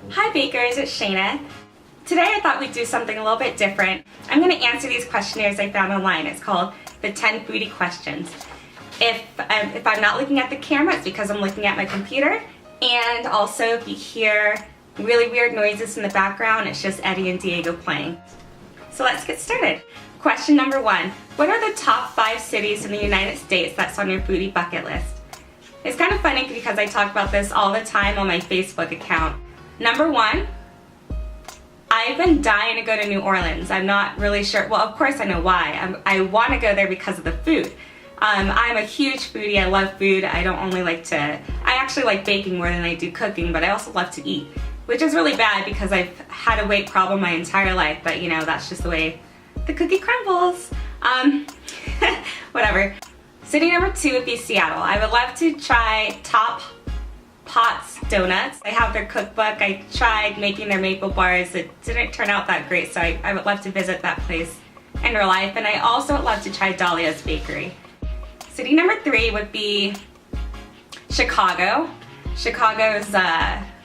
Hi bakers, it's Shayna. Today I thought we'd do something a little bit different. I'm going to answer these questionnaires I found online. It's called the 10 Foodie Questions. If I'm not looking at the camera, it's because I'm looking at my computer. And also if you hear really weird noises in the background, it's just Eddie and Diego playing. So let's get started. Question number 1. What are the top 5 cities in the United States that's on your foodie bucket list? It's kind of funny because I talk about this all the time on my Facebook account. Number 1, I've been dying to go to New Orleans. I'm not really sure. Well, of course I know why. I want to go there because of the food. I'm a huge foodie. I love food. I don't only like to, I actually like baking more than I do cooking, but I also love to eat, which is really bad because I've had a weight problem my entire life, but you know, that's just the way the cookie crumbles. Whatever. City number 2 would be Seattle. I would love to try Top Pot's Donuts. I have their cookbook. I tried making their maple bars. It didn't turn out that great, so I would love to visit that place in real life. And I also would love to try Dahlia's Bakery. City number 3 would be Chicago. Chicago's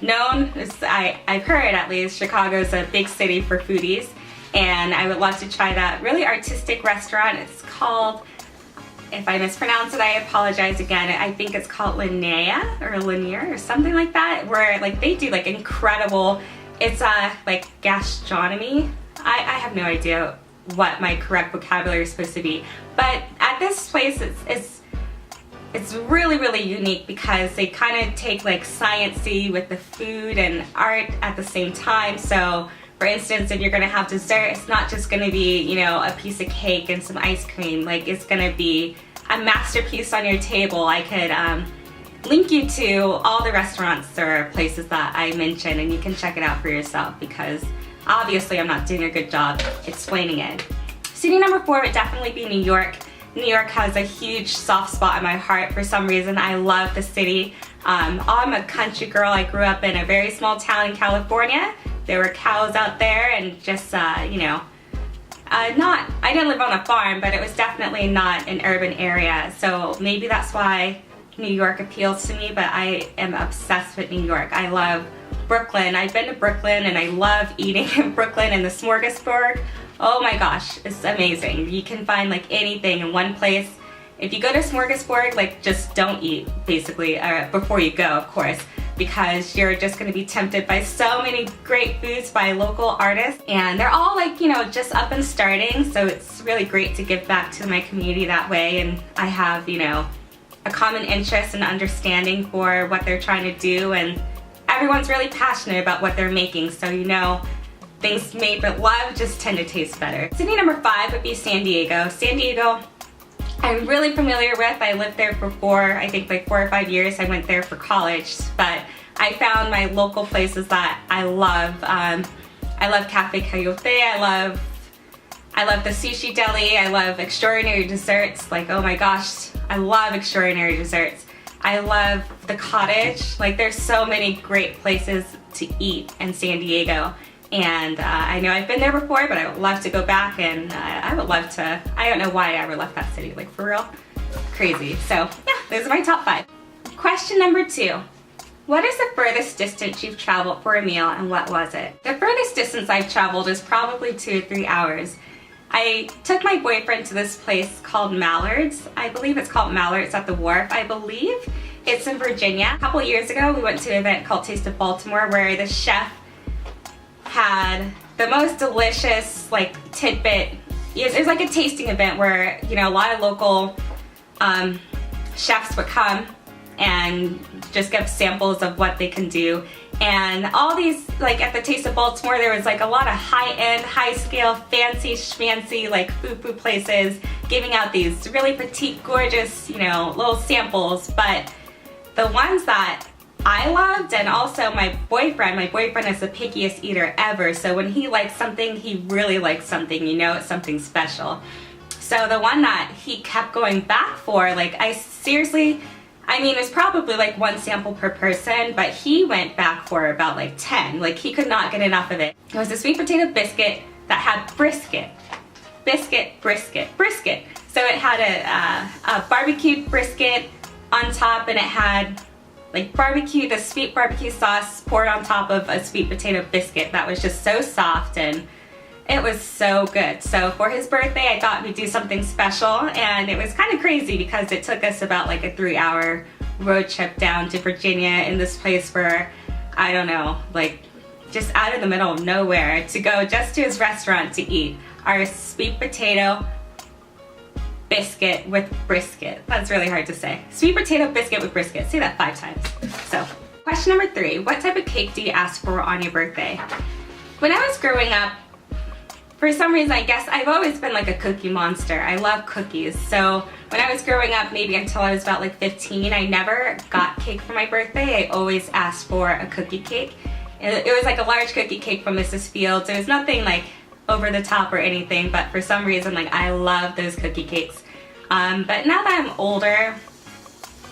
known, I've heard at least, Chicago's a big city for foodies. And I would love to try that really artistic restaurant. It's called, if I mispronounce it, I apologize again. I think it's called Lanier or something like that, where like they do like incredible, it's like gastronomy. I have no idea what my correct vocabulary is supposed to be, but at this place it's really unique because they kind of take like science-y with the food and art at the same time. So for instance, if you're gonna have dessert, it's not just gonna be, you know, a piece of cake and some ice cream. Like it's gonna be a masterpiece on your table. I could link you to all the restaurants or places that I mentioned, and you can check it out for yourself because obviously I'm not doing a good job explaining it. City number 4 would definitely be New York. New York has a huge soft spot in my heart for some reason. I love the city. I'm a country girl. I grew up in a very small town in California. There were cows out there and just, you know, I didn't live on a farm, but it was definitely not an urban area. So maybe that's why New York appeals to me, but I am obsessed with New York. I love Brooklyn. I've been to Brooklyn and I love eating in Brooklyn and the smorgasbord. Oh my gosh, it's amazing. You can find like anything in one place. If you go to smorgasbord, like just don't eat basically before you go, of course, because you're just going to be tempted by so many great foods by local artists, and they're all like, you know, just up and starting, so it's really great to give back to my community that way. And I have, you know, a common interest and understanding for what they're trying to do, and everyone's really passionate about what they're making, so you know, things made with love just tend to taste better. City number 5 would be San Diego. San Diego, I'm really familiar with. I lived there for 4 or 5 years. I went there for college, but I found my local places that I love. I love Cafe Coyote. I love the sushi deli. I love extraordinary desserts. Like, oh my gosh, I love extraordinary desserts. I love the Cottage. Like, there's so many great places to eat in San Diego. And I know I've been there before, but I would love to go back, and I would love to, I don't know why I ever left that city, like for real, crazy. So yeah, those are my top 5. Question number 2. What is the furthest distance you've traveled for a meal, and what was it? The furthest distance I've traveled is probably 2 to 3 hours. I took my boyfriend to this place called Mallard's. I believe it's called Mallard's at the Wharf. I believe it's in Virginia. A couple years ago, we went to an event called Taste of Baltimore where the chef had the most delicious like tidbit. It was like a tasting event where, you know, a lot of local chefs would come and just give samples of what they can do. And all these, like at the Taste of Baltimore, there was like a lot of high-end, high-scale, fancy schmancy like food places giving out these really petite, gorgeous, you know, little samples. But the ones that I loved, and also my boyfriend is the pickiest eater ever, so when he likes something, he really likes something, you know, it's something special. So the one that he kept going back for, like I mean, it was probably like 1 sample per person, but he went back for about like 10. Like, he could not get enough of it. It was a sweet potato biscuit that had brisket. So it had a barbecued brisket on top, and it had like barbecue, the sweet barbecue sauce poured on top of a sweet potato biscuit that was just so soft, and it was so good. So for his birthday, I thought we'd do something special, and it was kind of crazy because it took us about like a 3-hour road trip down to Virginia in this place where, I don't know, like just out of the middle of nowhere, to go just to his restaurant to eat our sweet potato biscuit with brisket. That's really hard to say. Sweet potato biscuit with brisket. Say that 5 times. So, question number 3. What type of cake do you ask for on your birthday? When I was growing up, for some reason, I guess I've always been like a cookie monster. I love cookies. So when I was growing up, maybe until I was about like 15, I never got cake for my birthday. I always asked for a cookie cake. It was like a large cookie cake from Mrs. Fields. It was nothing like over the top or anything, but for some reason, like, I love those cookie cakes. But now that I'm older,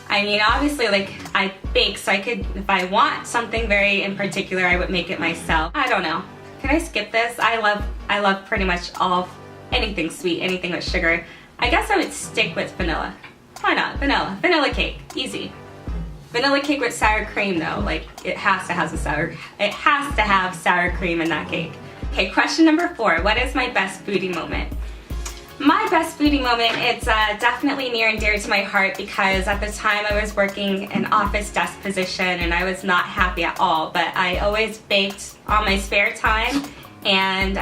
I mean, obviously, like, I bake, so I could, if I want something very in particular, I would make it myself. I don't know. Can I skip this? I love pretty much anything sweet, anything with sugar. I guess I would stick with vanilla. Why not? Vanilla. Vanilla cake. Easy. Vanilla cake with sour cream, though. Like, it has to have sour cream in that cake. Okay, question number 4. What is my best foodie moment? My best foodie moment, it's definitely near and dear to my heart because at the time I was working an office desk position and I was not happy at all, but I always baked on my spare time, and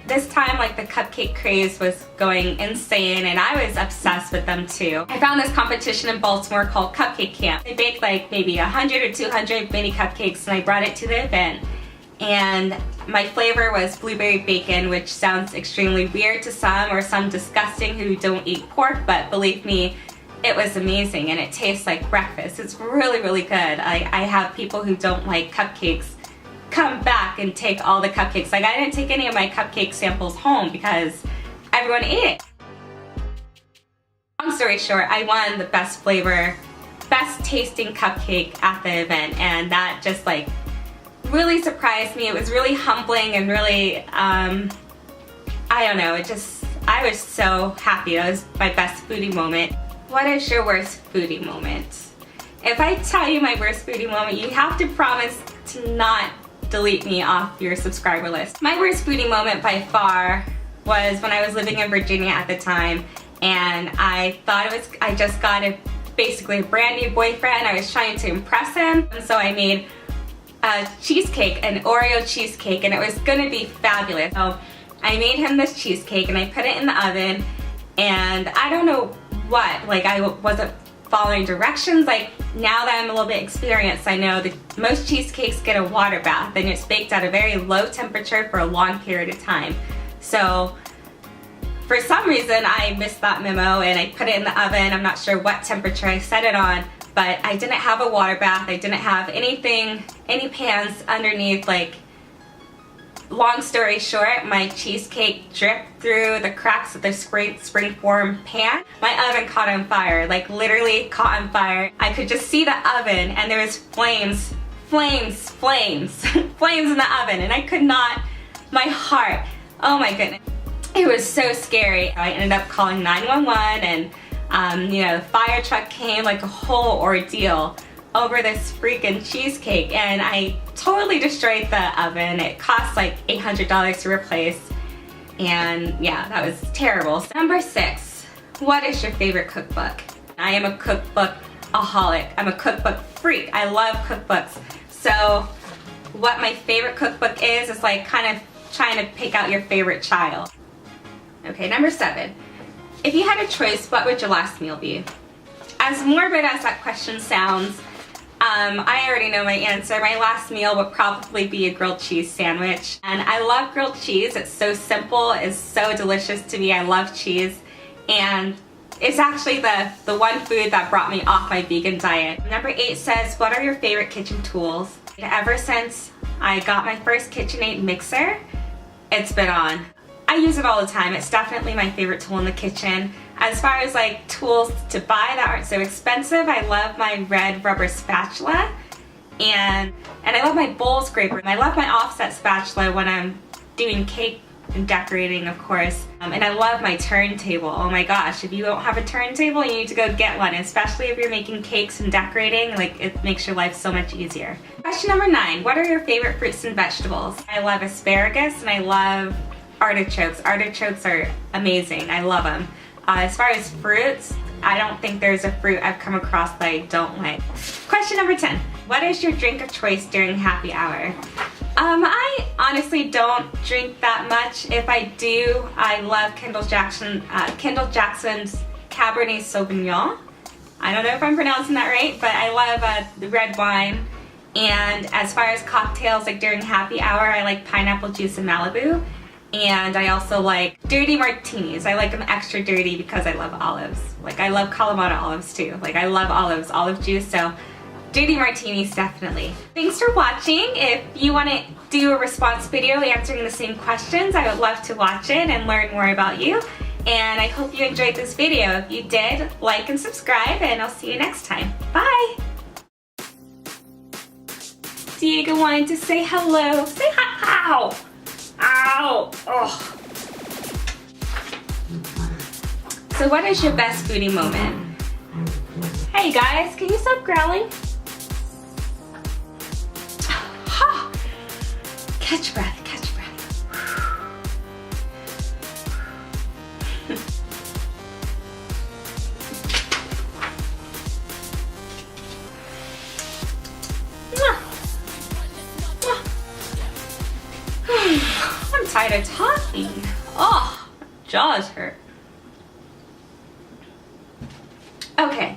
this time, like, the cupcake craze was going insane and I was obsessed with them too. I found this competition in Baltimore called Cupcake Camp. They baked like maybe 100 or 200 mini cupcakes and I brought it to the event. And my flavor was blueberry bacon, which sounds extremely weird to some, or some disgusting who don't eat pork, but believe me, it was amazing and it tastes like breakfast. It's really, really good. I have people who don't like cupcakes come back and take all the cupcakes. Like, I didn't take any of my cupcake samples home because everyone ate it. Long story short, I won the best flavor, best tasting cupcake at the event, and that just like really surprised me. It was really humbling and really, I don't know, I was so happy. That was my best foodie moment. What is your worst foodie moment? If I tell you my worst foodie moment, you have to promise to not delete me off your subscriber list. My worst foodie moment by far was when I was living in Virginia at the time, and I thought I just got basically a brand new boyfriend. I was trying to impress him, and so I made a cheesecake, an Oreo cheesecake, and it was gonna be fabulous. So I made him this cheesecake and I put it in the oven, and I don't know what, like, I wasn't following directions. Like, now that I'm a little bit experienced, I know that most cheesecakes get a water bath and it's baked at a very low temperature for a long period of time. So for some reason I missed that memo and I put it in the oven. I'm not sure what temperature I set it on, but I didn't have a water bath. I didn't have anything, any pans underneath. Like, long story short, my cheesecake dripped through the cracks of the springform pan. My oven caught on fire, like literally caught on fire. I could just see the oven and there was flames in the oven, and I could not, my heart, oh my goodness. It was so scary. I ended up calling 911 and you know, the fire truck came, like a whole ordeal over this freaking cheesecake, and I totally destroyed the oven. It cost like $800 to replace, and yeah, that was terrible. Number 6, what is your favorite cookbook? I am a cookbook-aholic. I'm a cookbook freak. I love cookbooks. So what my favorite cookbook is like kind of trying to pick out your favorite child. Okay, number 7. If you had a choice, what would your last meal be? As morbid as that question sounds, I already know my answer. My last meal would probably be a grilled cheese sandwich. And I love grilled cheese. It's so simple. It's so delicious to me. I love cheese. And it's actually the one food that brought me off my vegan diet. Number 8 says, what are your favorite kitchen tools? Ever since I got my first KitchenAid mixer, it's been on. I use it all the time. It's definitely my favorite tool in the kitchen. As far as like tools to buy that aren't so expensive, I love my red rubber spatula, and I love my bowl scraper. I love my offset spatula when I'm doing cake and decorating, of course. And I love my turntable. Oh my gosh, if you don't have a turntable, you need to go get one, especially if you're making cakes and decorating. Like, it makes your life so much easier. Question number 9, what are your favorite fruits and vegetables? I love asparagus and I love artichokes. Artichokes are amazing, I love them. As far as fruits, I don't think there's a fruit I've come across that I don't like. Question number 10, what is your drink of choice during happy hour? I honestly don't drink that much. If I do, I love Kendall Jackson's Cabernet Sauvignon. I don't know if I'm pronouncing that right, but I love the red wine. And as far as cocktails, like during happy hour, I like pineapple juice and Malibu. And I also like dirty martinis. I like them extra dirty because I love olives. Like, I love Kalamata olives too. Like, I love olives, olive juice, so dirty martinis, definitely. Thanks for watching. If you want to do a response video answering the same questions, I would love to watch it and learn more about you. And I hope you enjoyed this video. If you did, like and subscribe, and I'll see you next time. Bye! Diego wanted to say hello. Say hi. Ow! Ow! Oh. So what is your best foodie moment? Hey guys, can you stop growling? Catch breath, catch breath. I'm tired of talking. Oh, jaws hurt. Okay.